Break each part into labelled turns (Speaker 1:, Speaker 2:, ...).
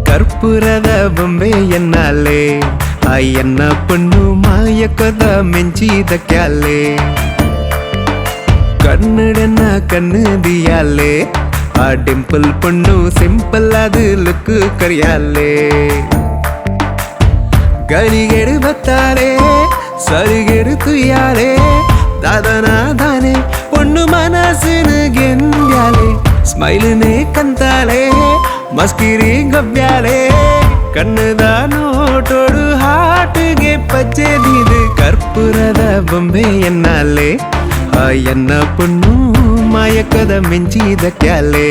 Speaker 1: ಕರ್ಪೂರದ ಬೊಂಬೆ ಎನ್ನಾಲೆ ಎನ್ನ ಪಣ್ಣು ಮಾಯಕದ ಮೆಂಚಿದ ಕ್ಯಾಲೆ ಕನ್ನಡನ ಕನ್ನದಿಯಾಲೆ ಆ ಡಿಂಪಲ್ ಪಣ್ಣು ಸಿಂಪಲ್ ಅದು ಲುಕ್ ಕರಿಯಾಲೆ ಗಳಿಗೆಡು ಬತ್ತಾಳೆ ಸರಿಗೆಡು ತುಯ್ಯಾಲೆ ದಾದನಾ ದಾನೆ ಪಣ್ಣು ಮನಸ್ಸಿನ ಗೆಂದ್ಯಾಲೆ ಸ್ಮೈಲ್ನೇ ಕಂತಾಳೆ ಮಸ್ಕಿರಿ ಗಬ್ಬ್ಯಾಲೆ ಕಣ್ಣದ ನೋಟೋಡು ಹಾಟಿಗೆ ಪಚ್ಚೆದಿದು ಕರ್ಪೂರದ ಬೊಂಬೆ ಎನ್ನಾಲೆ ಎನ್ನ ಪಣ್ಣು ಮಾಯಕದ ಮೆಂಚಿದ ಕ್ಯಾಲೆ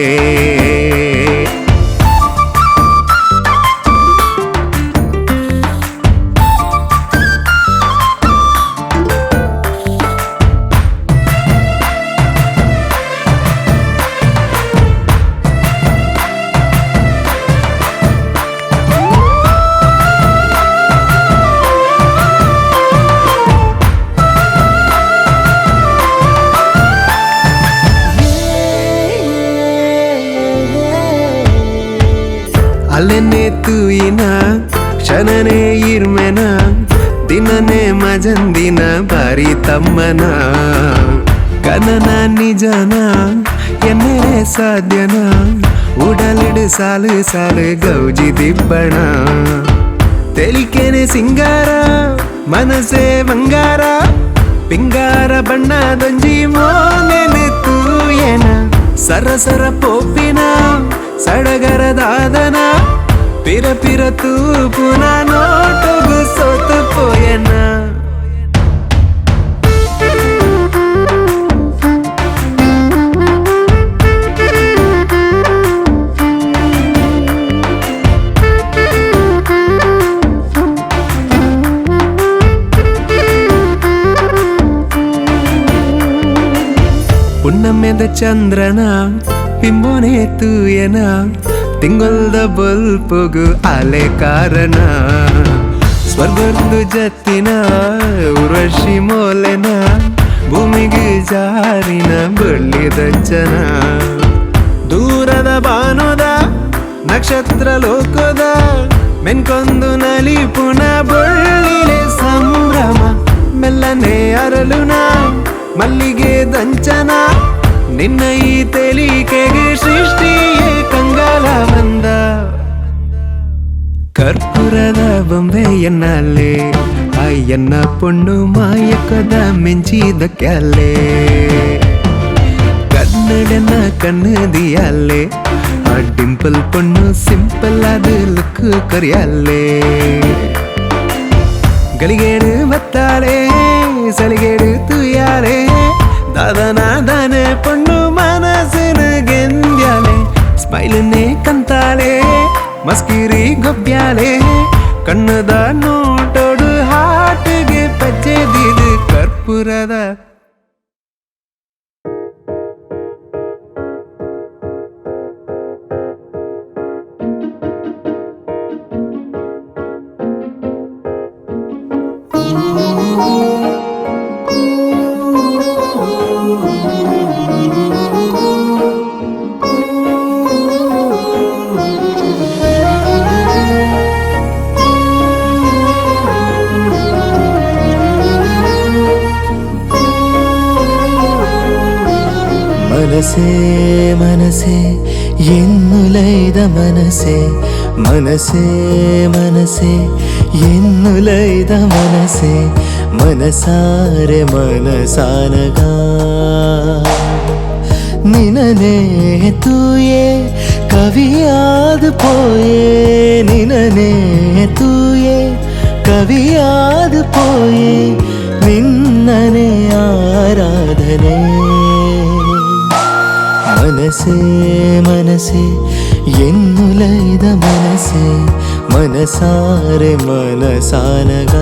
Speaker 1: ಅಲ್ಲೆನೆ ತೂಯಿನ ಕ್ಷಣನೇ ಇರ್ಮೆನ ದಿನನೇ ಮಜಂದಿನ ಬಾರಿ ತಮ್ಮನ ಕನನ ನಿಜನ ಎನ್ನೇ ಸಾಧ್ಯನ ಉಡಲಿಡು ಸಾಲು ಸಾಲು ಗೌಜಿ ದಿಬ್ಬಣ ತೆಲಿಕೆನೆ ಸಿಂಗಾರ ಮನಸೆ ಬಂಗಾರ ಪಿಂಗಾರ ಬಣ್ಣದೊಂಜಿ ಮೋನೆನೆ ತೂಯನ ಸರಸರ ಪೋಪಿನ ಸಡಗರದಾದನ ಪಿರ ಪಿರ ತೂಪುನ ನೋಟಗು ಸೋತು ಪೋಯನ ಪುಣ್ಣಮ್ಮೆದ ಚಂದ್ರನ ಪಿಂಬೋನೆ ತೂಯನ ತಿಂಗೊಲ್ದ ಬಲ್ಪುಗು ಅಲೆ ಕಾರಣ ಸ್ವರ್ಗದ್ದು ಜತ್ತಿನ ಉರ್ವಶಿ ಮೋಲೆನ ಭೂಮಿಗೆ ಜಾರಿನ ಬಳ್ಳಿದಂಚನ ದೂರದ ಬಾನುದ ನಕ್ಷತ್ರ ಲೋಕದ ಮೆನ್ಕೊಂದು ನಲಿ ಪುನ ಬಳ್ಳಿಲೆ ಸಂಭ್ರಮ ಮೆಲ್ಲನೆ ಅರಳುನ ಮಲ್ಲಿಗೆ ದಂಚನ ನಿನ್ನ ಈ ತೆಲಿಕೆಗೆ ಸೃಷ್ಟಿಯೇ ಕಂಗಾಲ ಬಂದ ಕರ್ಪೂರದ ಬೊಂಬೆ ಎನ್ನಾಲೆ ಎನ್ನ ಪೊಣ್ಣು ಮಾಯಕದ ಮೆಂಚಿದ ಕ್ಯಾಲೆ ಕನ್ನಡನ ಕನ್ನದಿಯಾಲೆ ಆ ಡಿಂಪಲ್ ಪೊಣ್ಣು ಸಿಂಪಲ್ ಆದ ಲುಕ್ ಕರಿಯಾಲೆ ಗಳಿಗೇಡು ಬತ್ತಾಳೆ ಸಲಿಗೇಡು ತುಯ್ಯಾಲೆ ದಾದನಾ ದಾನೆ ಪಣ್ಣು ಮನಸ್ಸಿನ ಗೆಂದ್ಯಾಲೆ ಸ್ಮೈಲ್ನೇ ಕಂತಾಳೆ ಮಸ್ಕಿರಿ ಗೊಬ್ಬ್ಯಾಲೆ ಕಣ್ಣದ ನೋಟೋಡು ಹಾಟಿಗೆ ಪಚ್ಚೆದಿದು ಕರ್ಪೂರದ
Speaker 2: മനസേ മനസേ എന്നുലൈത മനസേ മനസേ മനസേ എന്നുലൈത മനസേ മനസാരെ മനസാനക നിനനെ തൂയേ കവിയാത് പോയേ നിനനെ തൂയേ കവിയാത് പോയേ നിന്നനെ ആരാധനേ മനസേ മനസേ ಎನ್ನುಲೈದ ಮನಸೆ ಮನಸಾರೆ ಮನಸಾನಗ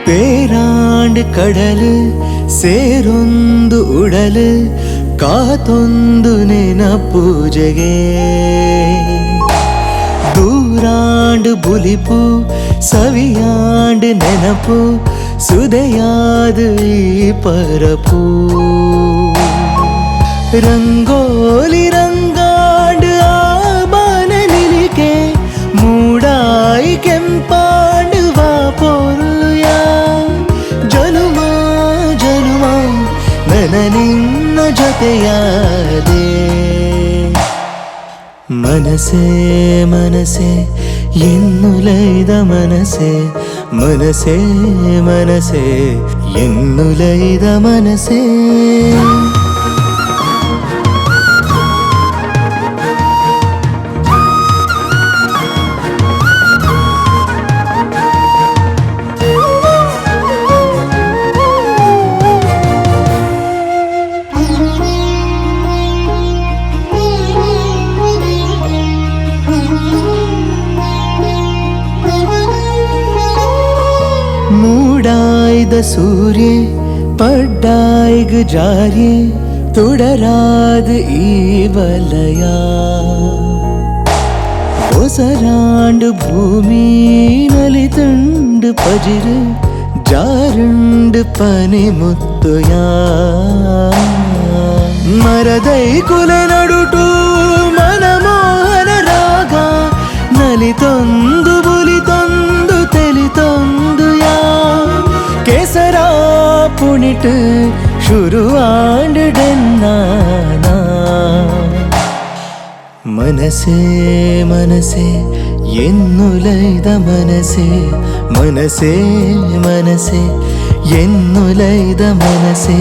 Speaker 2: പേരാണ്ട് കടല് ಸೇರೊಂದು ಉಡಲು ಕಾತೊಂದು ನೆನಪೂಜೆಗೆ ದೂರಾಂಡು ಬುಲಿಪು ಸವಿಯಾಂಡು ನೆನಪು ಸುದೆಯಾದ ಈ ಪರಪು ರಂಗೋಲಿ ರಂಗಾಂಡು ಆ ಬಾನಲಿಲಿಕೆ ಮೂಡಾಯಿ ಕೆಂಪಾಂಡು ವಾ ಪೊರ್ಲುಯ ಜನುಮ ಜನುಮ ನನ ನಿನ್ನ ಜೊತೆಯಾದೆ ಮನಸೆ ಮನಸೆ ಎನ್ನುಲೈದ ಮನಸೆ ಮನಸೆ ಮನಸೆ ಎನ್ನುಲೈದ ಮನಸೆ ಮೂಡಾಯ್ದ ಸೂರ್ಯ ಪಡ್ಡಾಯ್ಗ ಜಾರ್ಯ ತುಡರಾದ ಈ ವಲಯ ಹೊಸರಾಂಡು ಭೂಮಿ ನಲಿತುಂಡು ಪಜಿರು ಜಾರುಂಡು ಪನಿ ಮುತ್ತುಯ ಮರದೈ ಕುಲೆ ನಡುಟು ಮನಮೋಹನ ರಾಗ ನಲಿತೊಂದು ಬುಲಿತೊಂದು ತೆಲಿತೊಂದು ಯಾ ಕೇಸರ ಪುಣಿಟ್ ಶುರುವಾಂಡುಡೆನ್ನಾನ ಮನಸೆ ಮನಸೆ ಎನ್ನುಲೈದ ಮನಸೆ ಮನಸೆ ಮನಸೆ ಎನ್ನುಲೈದ ಮನಸೆ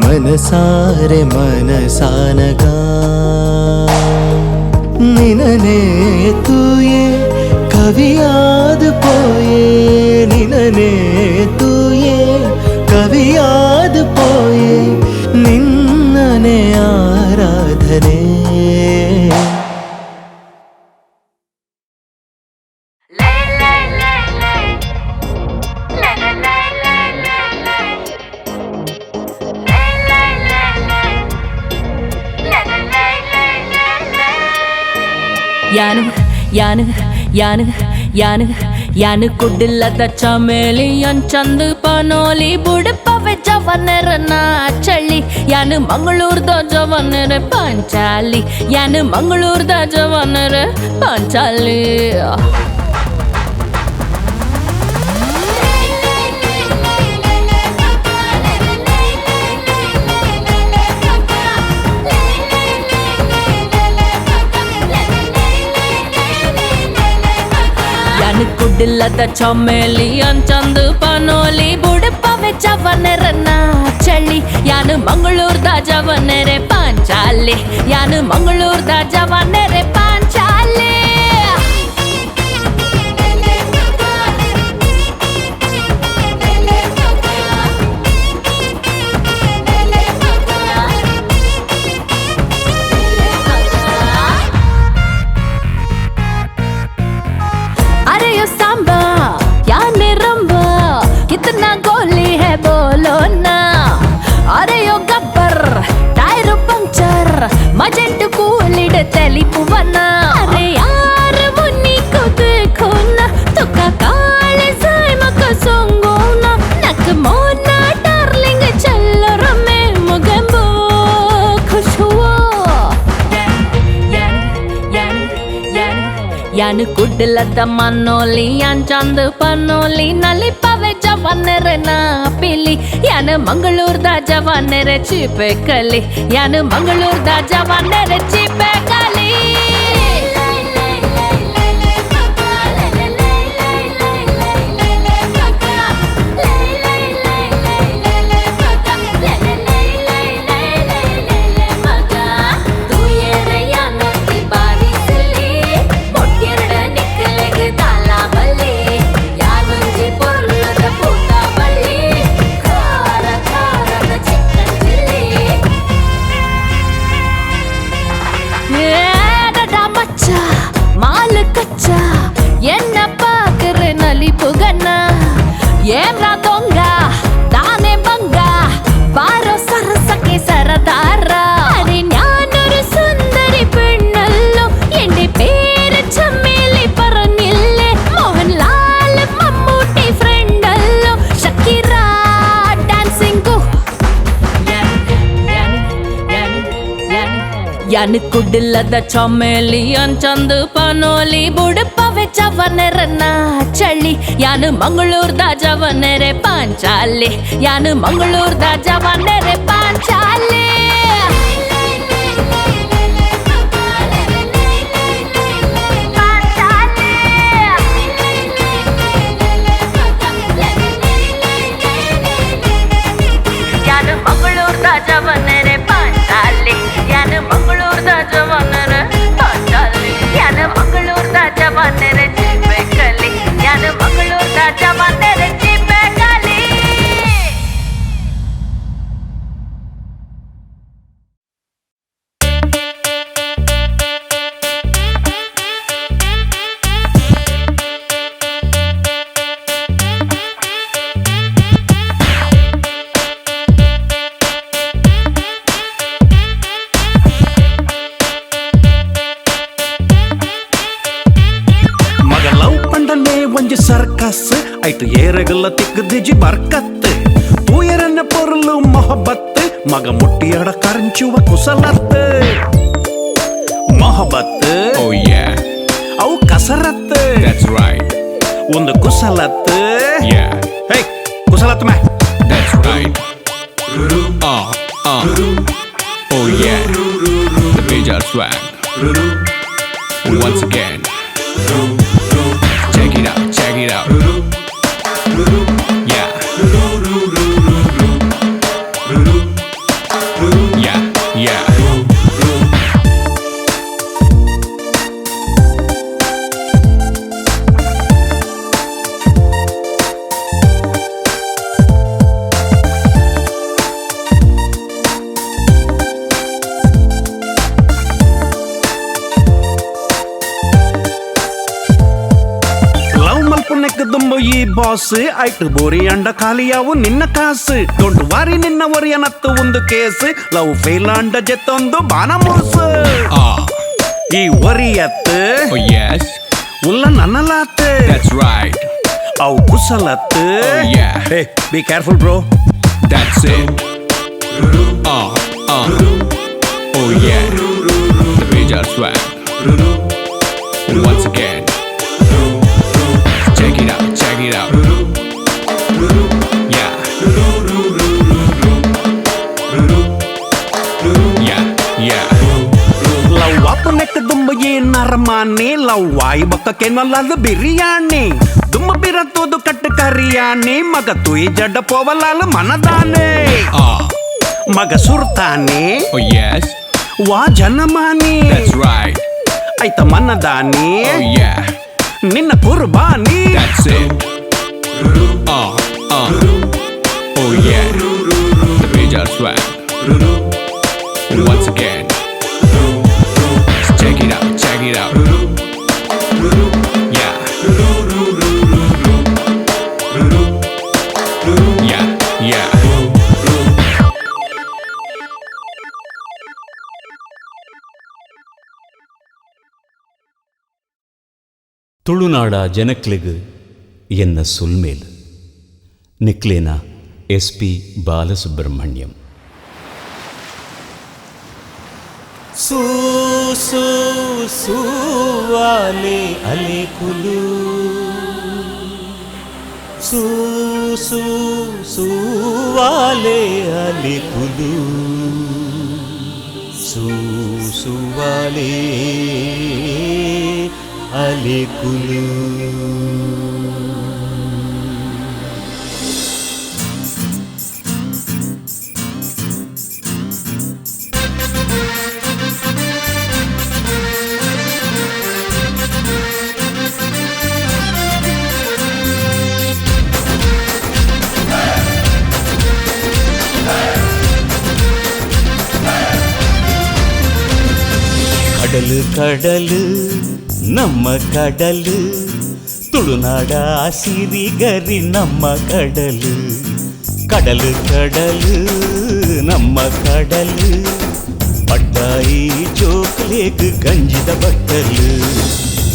Speaker 2: ಮನಸಾರೆ ಮನಸಾನಗ ನಿನನೆ ತೂಯೆ ಕವಿಯಾದು ಪೋಯೆ ನಿನನೆ ತೂಯೆ ಕವಿಯಾದು ಪೋಯೆ ನಿನ್ನನೆ ಆರಾಧನೆ
Speaker 3: ಯಾನು ಕುಡ್ಲದ ಚಮೇಲಿ ಅಂಚಂದ ಪನೋಲಿ ಬುಡಪವೆ ಜವನರನ ಚಳ್ಳಿ ಯಾನು ಮಂಗಳೂರ್ದ ಜವನರ ಪಂಚಾಲಿ ಯಾನು ಮಂಗಳೂರ್ದ ಜವನರ ಪಂಚಾಲಿ ಕುಡ್ಲದ ಚಮೇಲಿ ಅಂಚಂದ ಪನೋಲಿ ಬುಡಪವೆ ಜವನರನ ಚಳ್ಳಿ ಯಾನು ಮಂಗಳೂರ್ದ ಜವನರೆ ಪಾಂಚಾಲಿ ಯಾನು ಮಂಗಳೂರ್ದ ಜವನರೆ ಪಾಂಚಾಲಿ कितना गोली है बोलो ना अरे यो गब्बर टायर पंक्चर मजेंट कूलिड तेलिपुवना अरे यार मुन्नी को देखो ना तो का काले साय मक सोंगो ना नक मोना डार्लिंग चलो रमे मुगंबो खुश हुआ यान कुडलद मनोली अंचंद पनोली नली पवे जवनरे ना पिली यान मंगलूर्द जवनरे चिपे कली यान मंगलूर्द जवनरे चिपे कली ఏమ్రా దొంగ తానే బంగ బారో సరసకి సరదారా అరే జ్ఞానరు సుందరి పెಣ್ಣల్లో ఎండి పేరు చమ్మేలి పరనిల్లే మోహన్ లాల్ మమ్మూటి ఫ్రెండల్లో షకీరా డాన్సింగ్ ಯಾನು ಕುಡ್ಲದ ಚಮೇಲಿ ಅಂಚಂದು ಪನೋಲಿ ಬುಡಪವೆ ಚವನರನ್ನ ಚಳಿ ಯಾನು ಮಂಗಳೂರ್ದ ಜವನರೆ ಪಾಂಚಾಲಿ ಯಾನು ಮಂಗಳೂರ್ದ ಜವನರೆ ಪಾಂಚಾಲಿ ಯಾನು ಮಂಗಳೂರ್ದ ಜವನರೆ ಪಾಂಚಾಲಿ ಯಾನು ಮಂಗಳೂರ್ದ ಜವನರೆ ಪಾಂಚಾಲಿ ಯಾನು ಮಂಗಳೂರ್ದ ಜವನರೆ ಜಿಬೇಕಲಿ ಯಾನು ಮಂಗಳೂರ್ದ ಜವನರೆ ಜಿಬೇಕಲಿ
Speaker 1: ಒಂಜಿ ಸರ್ಕಸ್ ಐಟು ಏರಗಲ್ಲ ತಿಕ್ಕದಿಜಿ ಬರ್ಕತ್ ತೂಯರನ್ನ ಪೊರ್ಲು ಮೊಹಬತ್ ಮಗ ಮುಟ್ಟಿಯಡ ಕರಂಚುವ ಕುಸಲತ್ ಮೊಹಬತ್
Speaker 4: Oh yeah,
Speaker 1: ಅವು ಕಸರತ್
Speaker 4: that's right.
Speaker 1: ಒಂದು ಕುಸಲತ್
Speaker 4: Yeah,
Speaker 1: hey ಕುಸಲತ್ May
Speaker 4: that's right. Oh yeah, the major swag. Once again, check it out, check it out. Yeah, yeah, yeah.
Speaker 1: ದುಂಬು ಈ ಬಾಸ್ ಐಟು ಬೋರಿ ಅಂಡ ಖಾಲಿಯಾವು ನಿನ್ನ ಕಾಸು ಡೋಂಟ್ ವಾರಿ ನಿನ್ನ ಒರಿಯನತ್ತು ಒಂದು ಕೇಸ್ ಲವ್ ಫೇಲ್ ಅಂಡ ಜೆತ್ತೊಂದು ಬಾನ ಮೂಸು ಈ ಒರಿಯತ್
Speaker 4: Oh yes,
Speaker 1: ಉಲ್ಲ ನನ್ನಲಾತ್
Speaker 4: that's right.
Speaker 1: ಅವು ಕುಸಲತ್
Speaker 4: Oh yeah,
Speaker 1: hey be careful bro
Speaker 4: that's it. Oh yeah, the major swag. Once again, check it out, check it out. Yeah, yeah, yeah.
Speaker 1: Love ವಾಪು ನೆಕ್ ದುಂಬ ಏನಾರ ಮಾನೆ ಲವ್ ವಾಯಿ ಬಕ್ಕ ಕೆನಲಾದ ಬಿರಿಯಾನಿ ದುಂಬ ಬಿರತ್ತೋದು ಕಟ್ಟು ಕರಿಯಾನಿ ಮಗ ತುಯಿ ಜಡ್ಡ ಪೋವಲಾಲ ಮನದಾನೆ ಮಗ ಸುರ್ತಾನೆ
Speaker 4: Oh yes,
Speaker 1: ವಾ ಜನಮಾನಿ
Speaker 4: that's right.
Speaker 1: ಐತ ಮನದಾನಿ
Speaker 4: Oh yeah,
Speaker 1: ನಿನ್ನ ಕುರ್ಬಾನಿ
Speaker 4: that's it. Oh yeah, the major swag. Once again, check it out, check it out. Yeah, yeah, yeah.
Speaker 5: ತುಳುನಾಡ ಜನಕ್ಲೆಗ್ ಎನ್ನ ಸುಲ್ಮೇಲ್ ನಿಕ್ಲೇನ SP ಬಾಲಸುಬ್ರಹ್ಮಣ್ಯಂ.
Speaker 2: ಸೂ ಸೂ ಸೂವಾಲೆ ಅಲೆಕುಲು ಸೂ ಸೂ ಸೂವಾಲೆ ಅಲೆಕುಲು ಸೂ ಸೂವಾಲೆ ಅಲೆಕುಲು. ಕಡಲು ಕಡಲು ನಮ್ಮ ಕಡಲು ತುಳುನಾಡ ಸಿರಿಗರಿ ನಮ್ಮ ಕಡಲು ಕಡಲು ಕಡಲು ನಮ್ಮ ಕಡಲು ಪಡ್ಡಾಯಿ ಜೋಕ್ಲೇಗ್ ಗಂಜಿದ ಬಟ್ಟಲು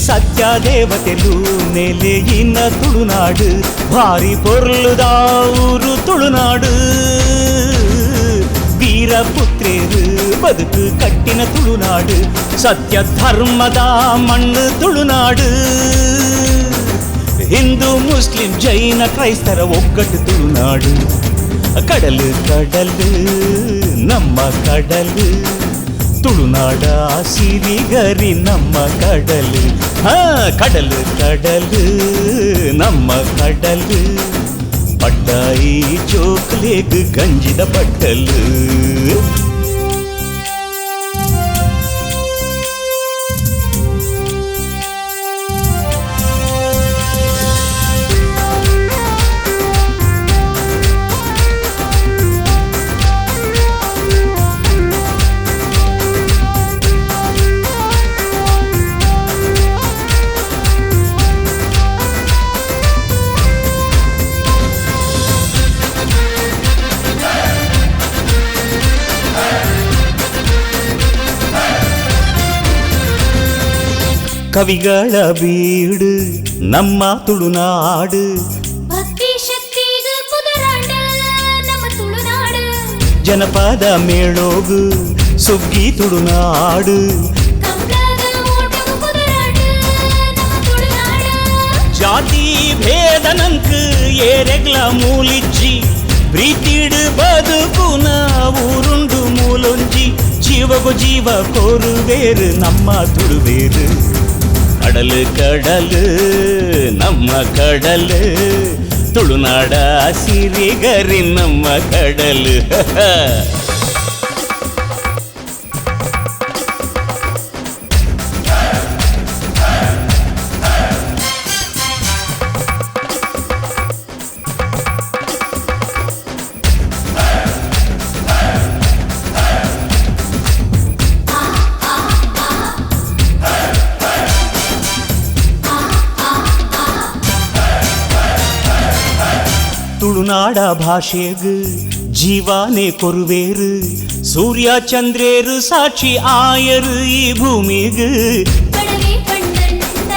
Speaker 2: ಸತ್ಯ ದೇವತೆಲು ನೆಲೆಯಿನ ತುಳುನಾಡು ಭಾರಿ ಪೊರ್ಲುದ ಊರು ತುಳುನಾಡು ವೀರಪುತ್ರೇರು ಬದುಕು ಕಟ್ಟಿನ ತುಳುನಾಡು ಸತ್ಯ ಧರ್ಮದ ಮಣ್ಣು ತುಳುನಾಡು ಹಿಂದೂ ಮುಸ್ಲಿಂ ಜೈನ ಕ್ರೈಸ್ತರ ಒಗ್ಗಟ್ಟು ತುಳುನಾಡು ಕಡಲು ಕಡಲು ನಮ್ಮ ಕಡಲು ತುಳುನಾಡ ಸಿರಿಗರಿ ನಮ್ಮ ಕಡಲು ಕಡಲು ಕಡಲು ನಮ್ಮ ಕಡಲು ಪಡ್ಡಾಯಿ ಜೋಕ್ಲೇಗ್ ಗಂಜಿದ ಬಟ್ಟಲು ಕವಿಗಳ ಬೀಡು ನಮ್ಮ ತುಳುನಾಡು
Speaker 3: ಭಕ್ತಿ ಶಕ್ತಿಗ ಕುದರಾಂಡ ನಮ್ಮ ತುಳುನಾಡು
Speaker 2: ಜನಪದ ಮೇಳೋಗು ಸುಗ್ಗಿ ತುಳುನಾಡು
Speaker 3: ಕಂಬಳದ ಓಟವು ಕುದರಾಂಡ ನಮ್ಮ ತುಳುನಾಡು
Speaker 2: ಜಾತಿ ಭೇದನಂಕ್ ಏರೆಗ್ಲ ಮೂಲಿಜ್ಜಿ ಪ್ರೀತಿಡು ಬದುಕುನ ಊರುಂಡು ಮೂಲೊಂಜಿ ಜೀವಗು ಜೀವ ಕೋರುವೇರು ನಮ್ಮ ತುಳುವೇರು ಕಡಲು ಕಡಲು ನಮ್ಮ ಕಡಲು ತುಳುನಾಡ ಸಿರಿಗರಿ ನಮ್ಮ ಕಡಲು ತುಳುನಾಡ ಭಾಷೆಗ್ ಜೀವಾನೇ ಕೊರುವೇರು ಸೂರ್ಯ ಚಂದ್ರೇರು ಸಾಕ್ಷಿ ಆಯರು ಈ ಭೂಮಿಗ್
Speaker 3: ಕಡವೆ ಪಣ್ಣಂಡ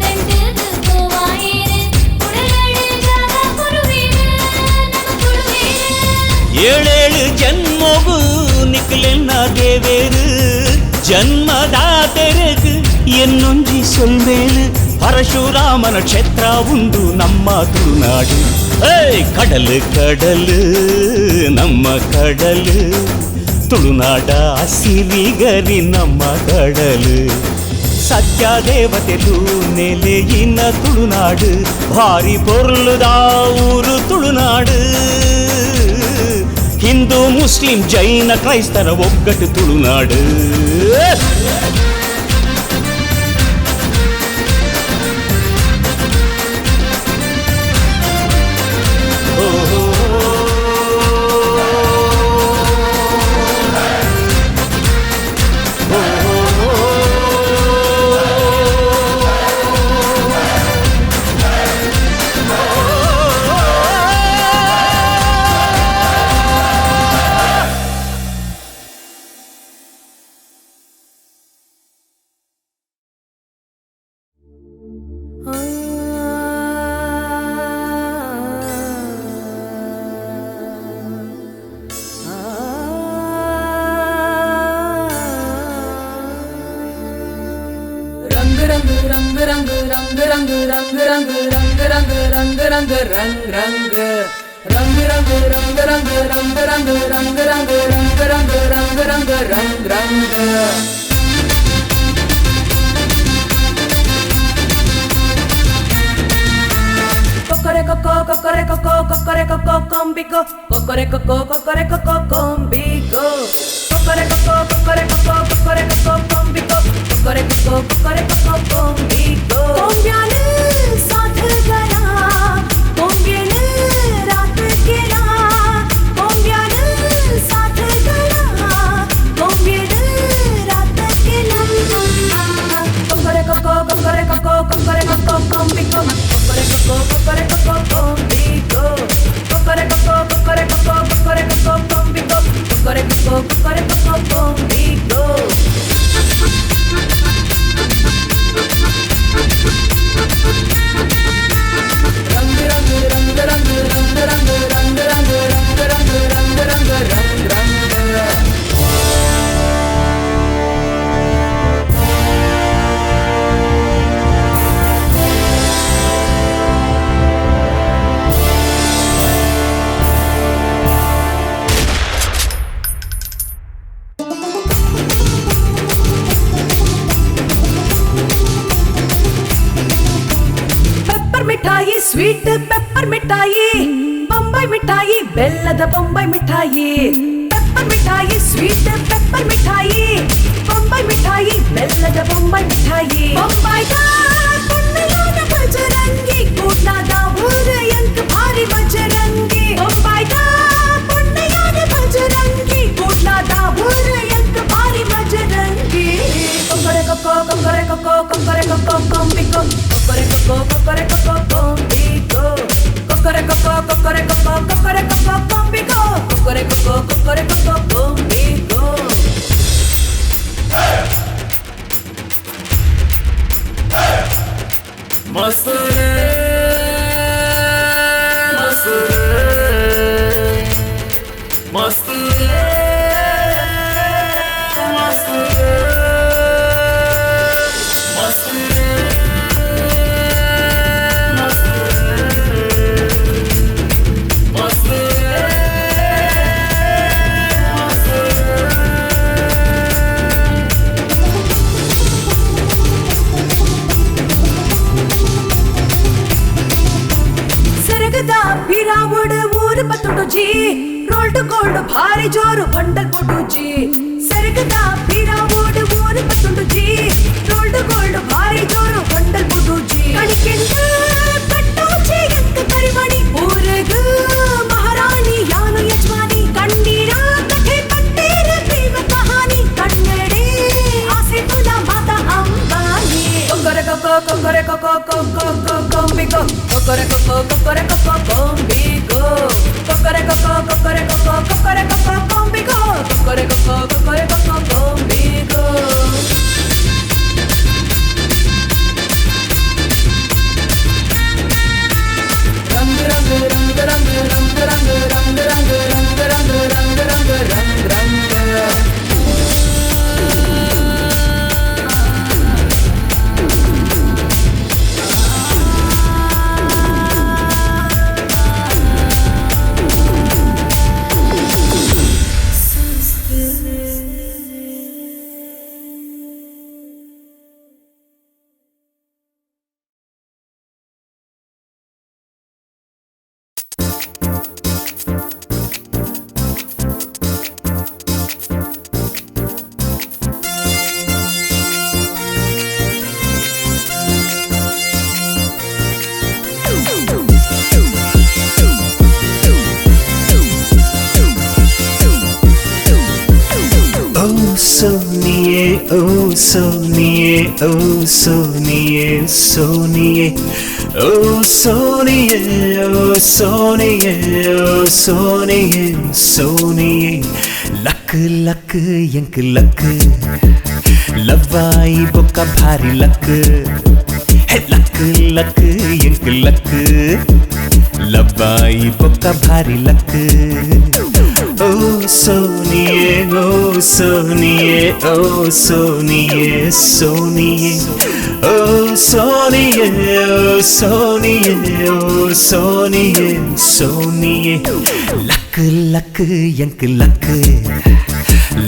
Speaker 3: ದಂಡದ ಗೋವಾಯೇರು ಕುಡಲಡೆ ಜಾಗ ಕೊರುವೇರು ನಮ್ಮ ತುಳುವೇರು
Speaker 2: ಏಳೇಳು ಜನ್ಮಗು ನಿಕ್ಲೆನ್ನ ದೇವೇರು ಜನ್ಮದಾತೆರಗ್ ಎನ್ನೊಂಜಿ ಸೊಲ್ಮೇಲು ಪರಶುರಾಮನ ಕ್ಷೇತ್ರ ಉಂಡು ನಮ್ಮ ತುಳುನಾಡು ಕಡಲು ಕಡಲು ನಮ್ಮ ಕಡಲು ತುಳುನಾಡ ಸಿರಿಗರಿ ನಮ್ಮ ಕಡಲು ಸತ್ಯ ದೇವತೆಲು ನೆಲೆಯಿನ ತುಳುನಾಡು ಭಾರಿ ಪೊರ್ಲುದ ಊರು ತುಳುನಾಡು ಹಿಂದೂ ಮುಸ್ಲಿಂ ಜೈನ ಕ್ರೈಸ್ತರ ಒಗ್ಗಟ್ಟು Tulunadu
Speaker 6: Kokore Koko, Kokore Koko, Kokore Koko, Kombigo. Kokore Koko, Kokore Koko, Kombigo. Kokore Koko, Kokore Koko, Kokore Koko, Kombigo. Kokore Koko, Kokore Koko, Kombigo. Kombiane saath gaya, Kombiane raat gaya. Kombiane saath gaya, Kombiane raat gaya. Kokore Koko, Kokore Koko, Kokore Koko, Kombigo. ಮಿಠಾಯಿ ಬೊಂಬೈ ಮಿಠಾಯಿ ಬೆಲ್ಲದ ಬೊಂಬೈ ಮಿಠಾಯಿ pepper ಮಿಠಾಯಿ sweet pepper ಮಿಠಾಯಿ ಬೊಂಬೈ ಮಿಠಾಯಿ ಬೆಲ್ಲದ ಬೊಂಬೈ ಮಿಠಾಯಿ ಬೊಂಬೈದ ಪುಣ್ಣಯಾದ ಬಜರಂಗಿ ಕೂಡ್ಲಾದ ಊರ ಎಂಕ ಭಾರಿ ಬಜರಂಗಿ ಬೊಂಬೈದ ಪುಣ್ಣಯಾದ ಬಜರಂಗಿ ಕೂಡ್ಲಾದ ಊರ ಎಂಕ ಭಾರಿ ಬಜರಂಗಿ ಕೊಕ್ಕರೆ ಕೊಕ್ಕೋ ಕೊಕ್ಕರೆ ಕೊಕ್ಕೋ ಕೊಕ್ಕರೆ ಕೊಕ್ಕೋ ಕೊಂಬಿಕೋ ಕೊಕ್ಕರೆ ಕೊಕ್ಕೋ ಕೊಕ್ಕರೆ ಕೊಕ್ಕೋ ಕೊಂಬಿಕೋ ಕೊಕ್ಕರೆ ಕೊಕ್ಕೋ ಕೊಕ್ಕರೆ ಕೊಕ್ಕೋ ಕೊಕ್ಕರೆ ಕೊಕ್ಕೋ ಕೊಂಬಿಕೋ ಕೊಕ್ಕರೆ ಕೊಕ್ಕೋ ಕೊಕ್ಕರೆ ಕೊಕ್ಕೋ ಕೊಂಬಿಕೋ
Speaker 7: मस्त रे मस्त रे मस्त रे मस्त रे मस्त रे मस्त रे मस्त
Speaker 6: ಸರಗದ ಬಿರಾವುಡ್ ಊರು ಬತ್ತುಡು ಜಿ ರೋಲ್ಡ್ ಗೋಲ್ಡ್ ಭಾರಿ ಜೋರು ಬಂಡಲ್ ಕೊಡು ಜಿ ಸರಗದ ಬಿರಾವುಡ್ ಊರು ಬತ್ತುಡು ಜಿ ರೋಲ್ಡ್ ಗೋಲ್ಡ್ ಭಾರಿ ಜೋರು ಬಂಡಲ್ ಕೊಡು ಜಿ ಕಣಿಕೆಂದ ಕಟ್ಟೋಚಿ ಎಂಕ ಕರಿಮಣಿ ಊರಗ ಮಹಾರಾಣಿ ಯಾನು ಯಜಮಾನಿ ಕಣ್ಣೀರ ಕಥೆ ಕಟ್ಟೇರ ಪ್ರೇಮ ಕಹಾನಿ ಕನ್ನಡೆ ಆಸೆ ತುಲ ಮಾತಾ ಅಂಬಾನಿ ಕೊಕ್ಕರೆ ಕೊಕ್ಕೋ ಕೊಕ್ಕರೆ ಕೊಕ್ಕೋ ಕೊಕ್ಕೋ ಕೊಂಬಿಕೋ ಕೊಕ್ಕರೆ ಕೊಕ್ಕೋ ಕೊಕ್ಕರೆ ಕೊಕ್ಕೋ ಕೊಂಬಿಕೋ ಕೊಕ್ಕರೆ ಕೊಕ್ಕೋ ಕೊಕ್ಕರೆ ಕೊಕ್ಕೋ ಕೊಕ್ಕರೆ ಕೊಕ್ಕೋ ಕೊಂಬಿಕೋ ಕೊಕ್ಕರೆ ಕೊಕ್ಕೋ ಕೊಕ್ಕರೆ ಕೊಕ್ಕೋ ಕೊಂಬಿಕೋ ರಂಗ ರಂಗ ರಂಗ ರಂಗ ರಂಗ ರಂಗ ರಂಗ ರಂಗ ರಂಗ ರಂಗ ರಂಗ ರಂಗ ರಂಗ ರಂಗ
Speaker 2: सोनिए ओ सोनिए ओ सोनिए सोनिए ओ सोनिए ओ सोनिए ओ सोनिए सोनिए लक लक यंक लक लवाई बोका भारी लक हे लक लक यंक लक लवाई बोका भारी लक ओ सोनिए ओ सोनिए ओ सोनिए सोनिए ओ सोनिए ओ सोनिए ओ सोनिए सोनिए लक लक यंक लक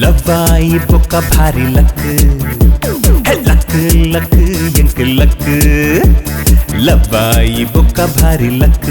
Speaker 2: लवाई बोका भारी लक लक लक यंक लक लवाई बोका भारी लक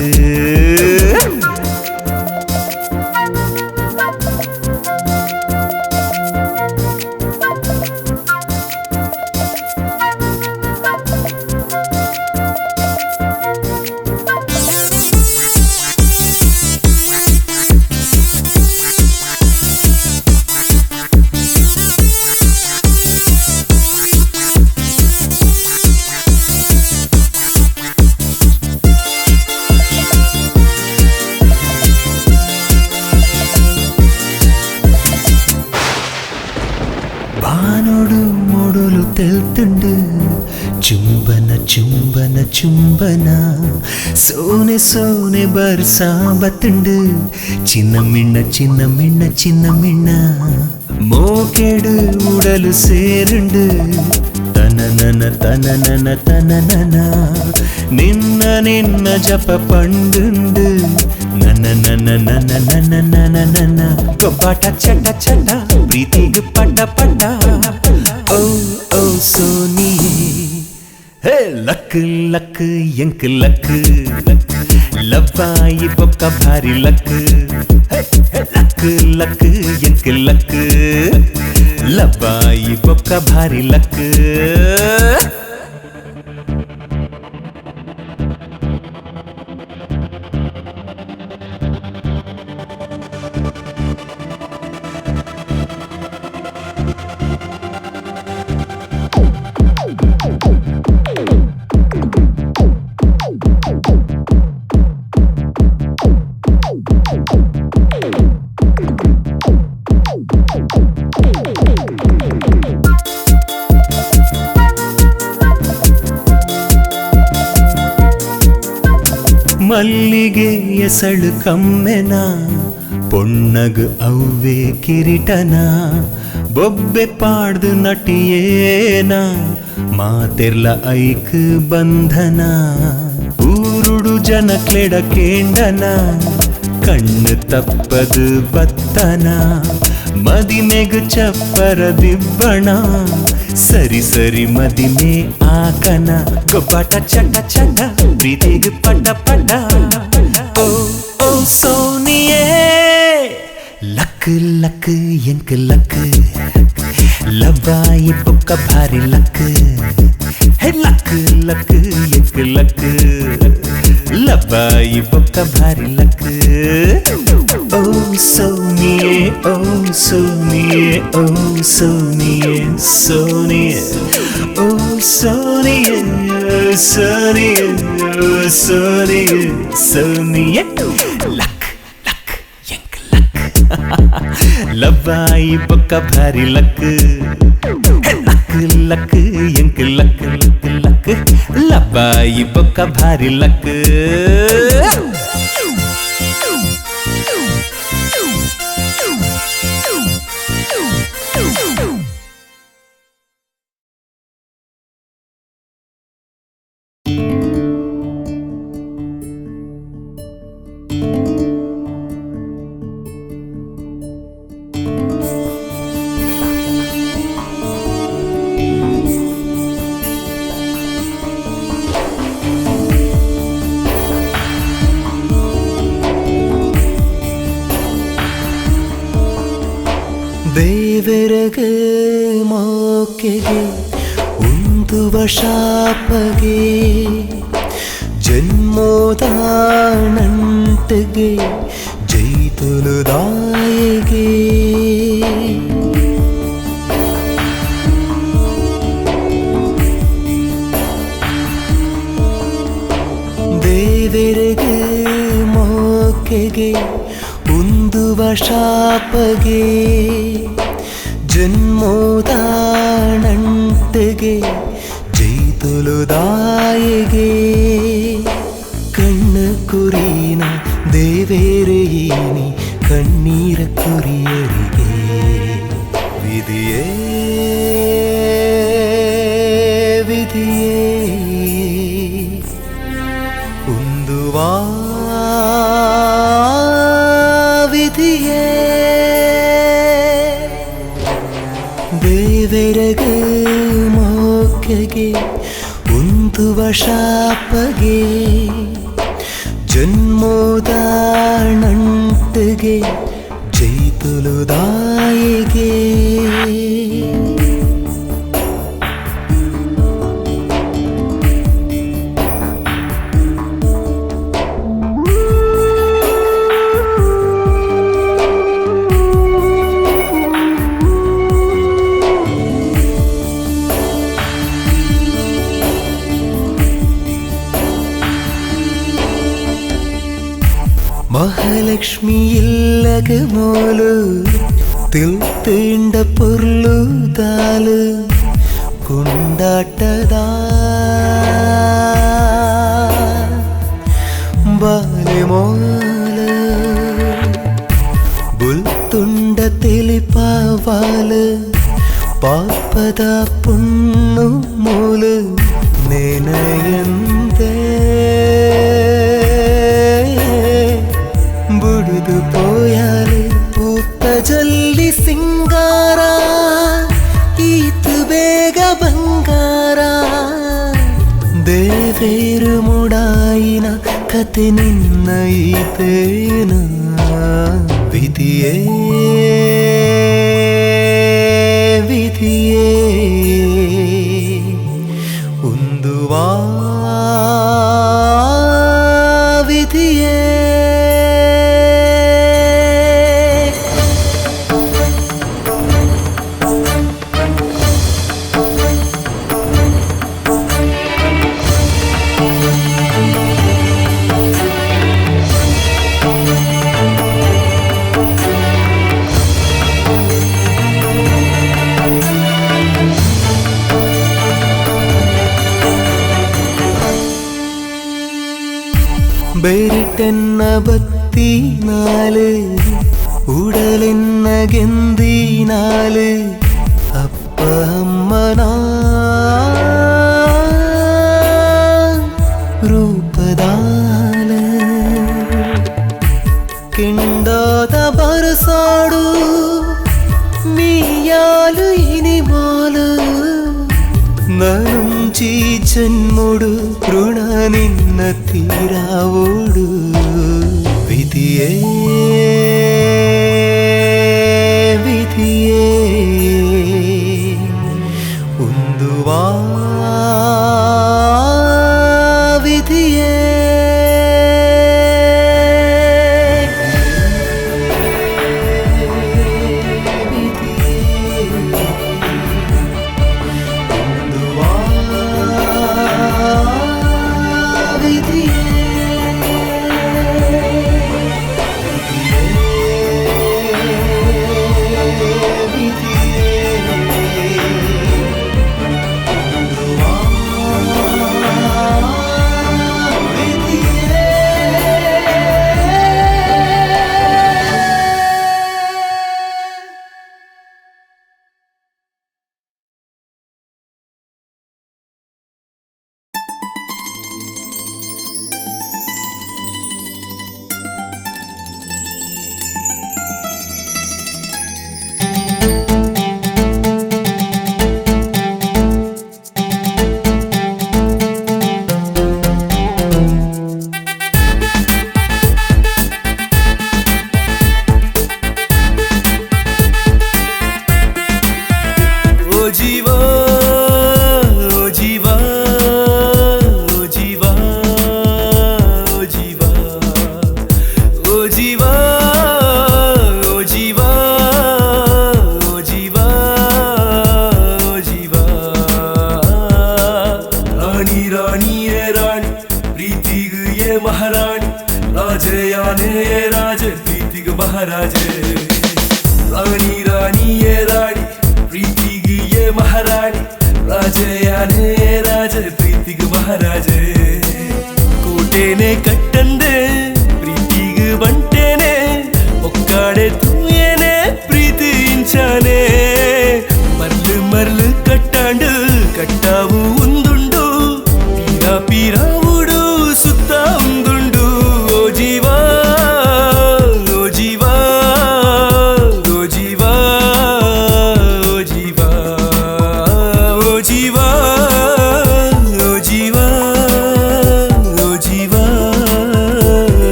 Speaker 2: चुंबन चुंबन चुंबन सोने सोने बरसा बतंड चिन्न मिन्न चिन्न मिन्न चिन्न मिन्न मोकेडु उडलु सेरुंड तननन तननन तननन निन्न निन्न जप पंडुंड नननन नननन नननन गोपाट चट चट प्रीतिग पड्ड पड्ड ओ ओ सोनिए हे लक लक यंक लक ಲವ್ವಾಯಿ ಬೊಕ್ಕ ಭಾರಿ ಲಕ್ ಲಕ್ ಲಕ್ ಎಂಕ್ ಲಕ್ ಲವ್ವಾಯಿ ಬೊಕ್ಕ ಭಾರಿ ಲಕ್ ಮಲ್ಲಿಗೆ ಎಸಳು ಕಮ್ಮೆನ ಪೊಣ್ಣಗು ಅವ್ವೆ ಕಿರೀಟನ ಬೊಬ್ಬೆ ಪಾಡ್ದು ನಟಿಯೇನ ಮಾತೆರ್ಲ ಐಕ್ ಬಂಧನ ಊರುಡು ಜನ ಕ್ಲೆಡ ಕೇಂಡನ ಕಣ್ಣು ತಪ್ಪದು ಬತ್ತನ ಮದಿಮೆಗು ಚಪ್ಪರ ದಿಬ್ಬಣ ಸರಿ ಸರಿ ಮದಿಮೆ ಆಕನ ಗೊಬ್ಬಟ ಚಟ ಚಟ ಪ್ರೀತಿಗೆ ಪಟ ಪಟ ಓ ಓ ಸೋನಿಯೇ ಲಕ್ ಲಕ್ ಎಂಕ್ ಲಕ್ ಲವ್ವಾಯಿ ಬೊಕ್ಕ ಭಾರಿ ಲಕ್ ಲಕ್ ಲಕ್ ಎಂಕ್ ಲಕ್ ಲವ್ವಾಯಿ ಬೊಕ್ಕ ಭಾರಿ ಲಕ್ ಓ ಸೋನಿಯೇ ಓ ಸೋನಿಯೇ ಓ ಸೋನಿಯೇ ಸೋನಿಯೇ ಓ ಸೋನಿಯೇ ಸೋನಿಯೇ ಸೋನಿಯೇ ಸೋನಿಯೇ ಲಕ್ ಲಕ್ ಎಂಕ್ ಲಕ್ ಲವ್ವಾಯಿ ಬೊಕ್ಕ ಭಾರಿ ಲಕ್ ಲಕ್ ಲಕ್ ಎಂಕ್ ಲಕ್ ಲಕ್ ಲಕ್ ಲವ್ವಾಯಿ ಬೊಕ್ಕ ಭಾರಿ ಲಕ್ ದೇವರಗೆ ಮೋಕೆಗೆ ಉಂದುವ ಶಾಪಗೆ ಜನ್ಮೋದ ನಂಟಗೆ ಜೈತುಲುದಾಯಗೆ ದೇವರಗೆ ಮೋಕೆಗೆ ಉಂದುವ ಶಾಪಗೆ ಜನ್ಮೋದ ನಂಟಗೆ ಜೈತುಲುದಾಯಗೆ ಕಣ್ಣ ಕುರೀನ ದೇವೇರೆಯೀನಿ ಕಣ್ಣೀರ ಕುರಿಯರಿಗೆ ವಿಧಿಯೇ ವಿಧಿಯೇ ಉಂದುವಾ ವಿಧಿಯೇ ದೇವರಗೆ ಮೋಕೆಗೆ ಉಂದುವ ಶಾಪಗೆ ಜನ್ಮೋದ ನಂಟಗೆ ಜೈತುಲುದಾಯಗೆ മഹാലക്ഷ്മി ഇല്ലക മോള് തിൽത്തേണ്ട പൊരുളു താല് കൊണ്ടാട്ടതാ ബാലമോള് ബുൽത്തുണ്ട തെളിപ്പാവാല് പാപ്പത പൊണ്ണു മോള് നെനയന്തേ ಬುಡಿದು ಪೋಯಾಲೆ ಪೂತ ಜಲ್ಲಿ ಸಿಂಗಾರ ಈತು ಬೇಗ ಬಂಗಾರ ದೇವೇರು ಮುಡಾಯಿನ ಕಥೆ
Speaker 8: ಕತೆ ನಿನ್ನ ಈತೇನ ವಿಧಿಯೇ ವಿಧಿಯೇ ಒಂದು ವಿಧಿಯೇ ബെരിട്ടെന്ന ബത്തിനാല് ഉടലെന്ന ഗന്തിനാല് അപ്പ അമ്മനാ ರೂಪದಾಲ ಕೆಂಡಾದ ಬರಸಾಡು ನೀಯಾಲು ಇನಿಮಾಲು ನನುಂಚಿ ಜನ್ಮುಡು ಋಣ ನಿನ್ನ ತೀರಾವೋಡು ವಿಧಿಯೇ ವಿಧಿಯೇ ಒಂದು ವಿಧಿಯೇ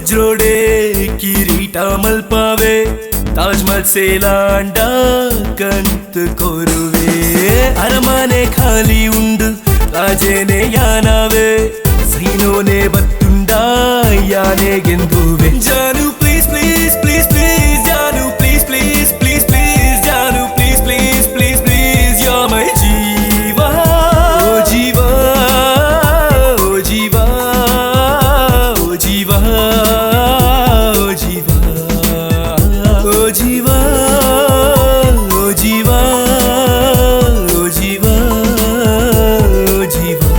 Speaker 8: ವಜ್ರೋಡೆ ಕಿರೀಟ ಮಲ್ಪಾವೆ ತಾಜ್ ಮಹಲ್ ಸೇಲಾಂಡ ಕಂತು ಕೊರುವೆ ಅರಮನೆ ಖಾಲಿ ಉಂಡು ರಾಜೇನೆ ಯಾನಾವೆ ಸೈನೋನೆ ಬತ್ತುಂಡ ಯಾನೆಗೆಂದುವೆ ಜಾನು please please please please Janu please please please please Janu please please please please ಯಾ ಮೈ ಜೀವಾ ಓ ಜೀವಾ ಓ ಜೀವಾ ಓ ಜೀವಾ ಓ ಜೀವಾ ಓ ಜೀವಾ ಓ ಜೀವಾ ಓ ಜೀವಾ ಓ ಜೀವಾ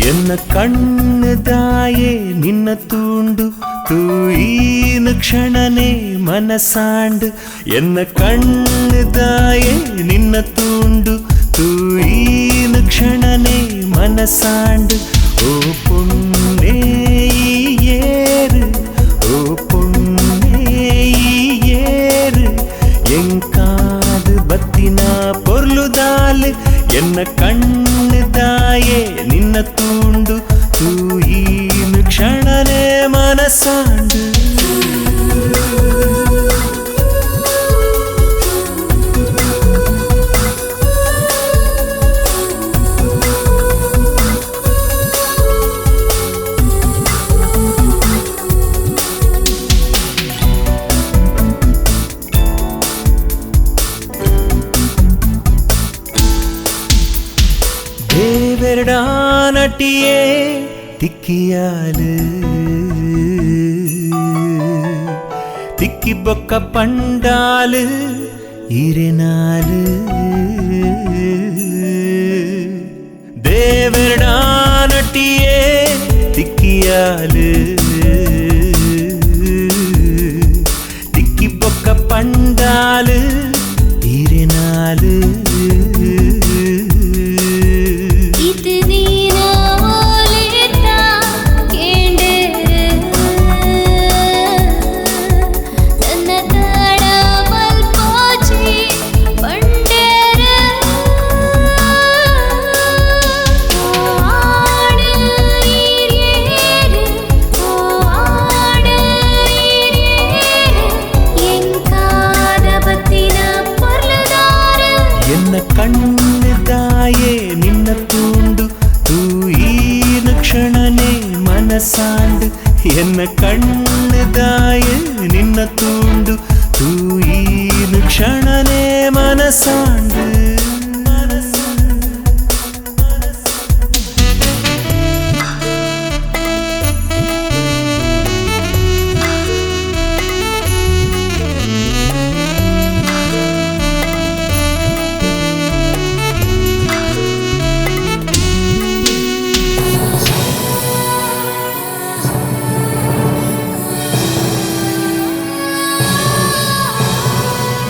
Speaker 8: ಎನ್ನ ಕಣ್ಣು ದಾಯೆ ನಿನ್ನ ತೂಂಡು ತೂಯಿನ ಕ್ಷಣನೆ ಮನಸಾಂಡು ಎನ್ನ ಕಣ್ಣು ದಾಯೆ ನಿನ್ನ ತೂಂಡು ತೂಯಿನ ಕ್ಷಣನೆ ಮನಸಾಂಡು ಓ ಪುಣ್ಣೆ ಏರು ಓ ಪುಣ್ಣೆ ಏರು ಎಂಕಾದು ಬತ್ತಿನ பொருளுதால் என்ன கண்ணு தாயே நின்ன தூண்டு தூயின் க்ஷணனே மனசாண்டு നട്ടിയേ തിക്കിയാല് തിക്കി ബൊക്ക പണ്ടാല് ഇരനാല് ദേവരടാ നട്ടിയേ തിക്കിയാല് തിക്കി ബൊക്ക പണ്ടാല് ഇരനാല് மனசாண்டு என்ன கண்ணுதாய நின்ன தூண்டு தூயினு க்ஷணனே மனசாண்டு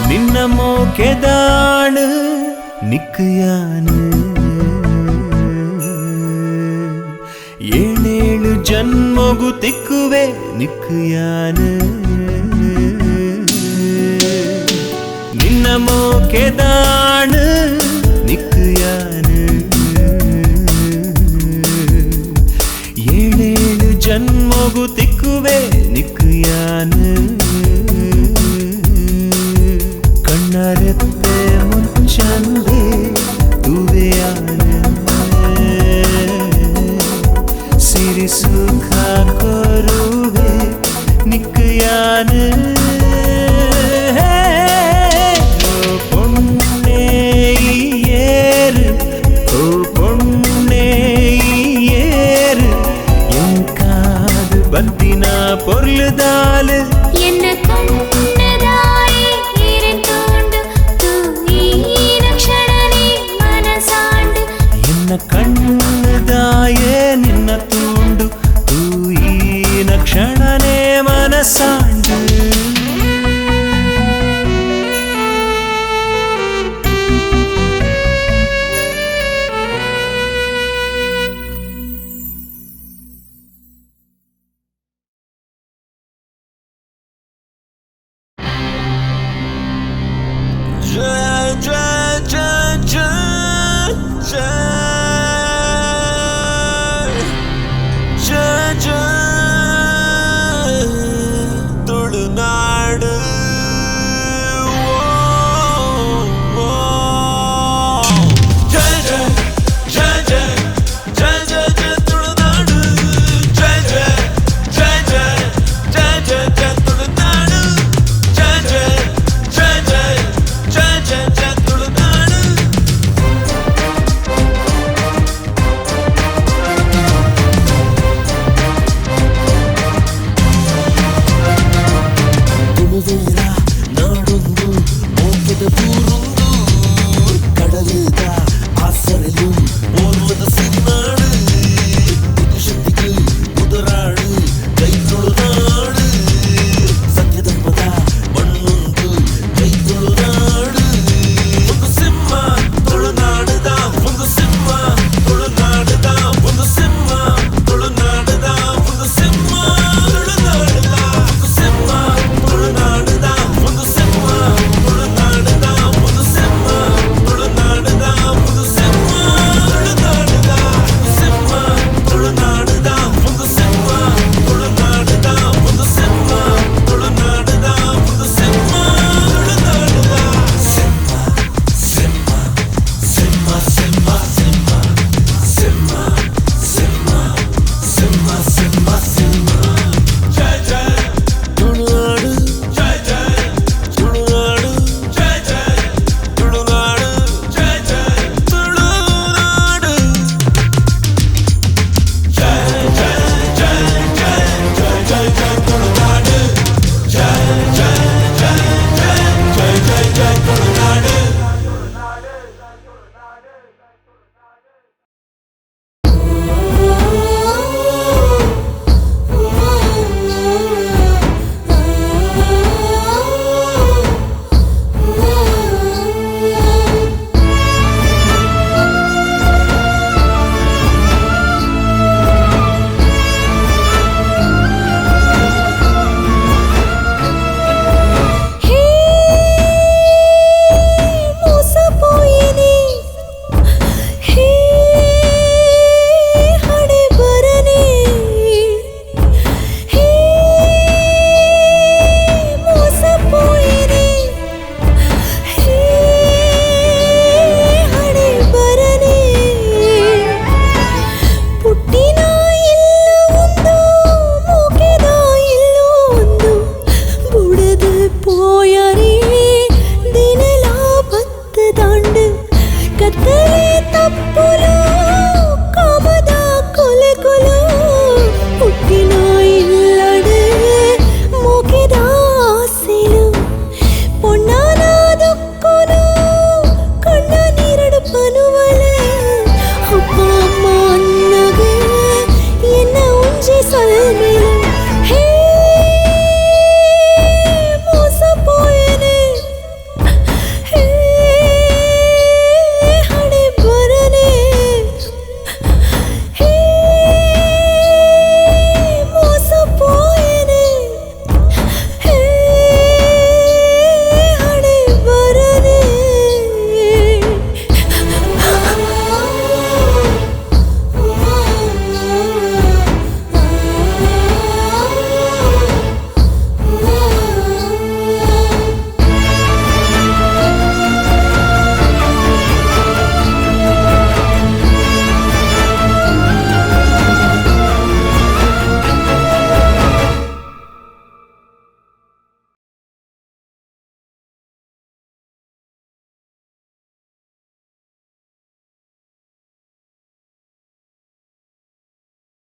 Speaker 8: ನಿನ್ನಮೋ ಕೆದಾಣು ನಿಕ್ಕಯಾನು ಏಳೇಳು ಜನ್ಮಗು ತಿಕ್ಕುವೆ ನಿಕ್ಕಯಾನು ನಿನ್ನಮೋ ಕೆದಾಣು ನಿಕ್ಕಯಾನು ಏಳೇಳು ಜನ್ಮಗು ತಿಕ್ಕುವೆ ನಿಕ್ಕಯಾನು ಕಣ್ಣರೆತ್ತೆ ಮುಚ್ಚಂದೆ ತುವೆಯಾನೆ ಸಿರಿ ಸುಖ ಕೊರುವೆ ನಿಕ್ಕಯಾನೆ ಓ ಪೊಣ್ಣೆ ಏರು ಓ ಪೊಣ್ಣೆ കത്തിന പൊരുളുതാല്
Speaker 3: என்ன கண்ணதாயே இருந்தோண்டு தூ ஈன க்ஷணனே மனசாண்டு
Speaker 8: എന്ന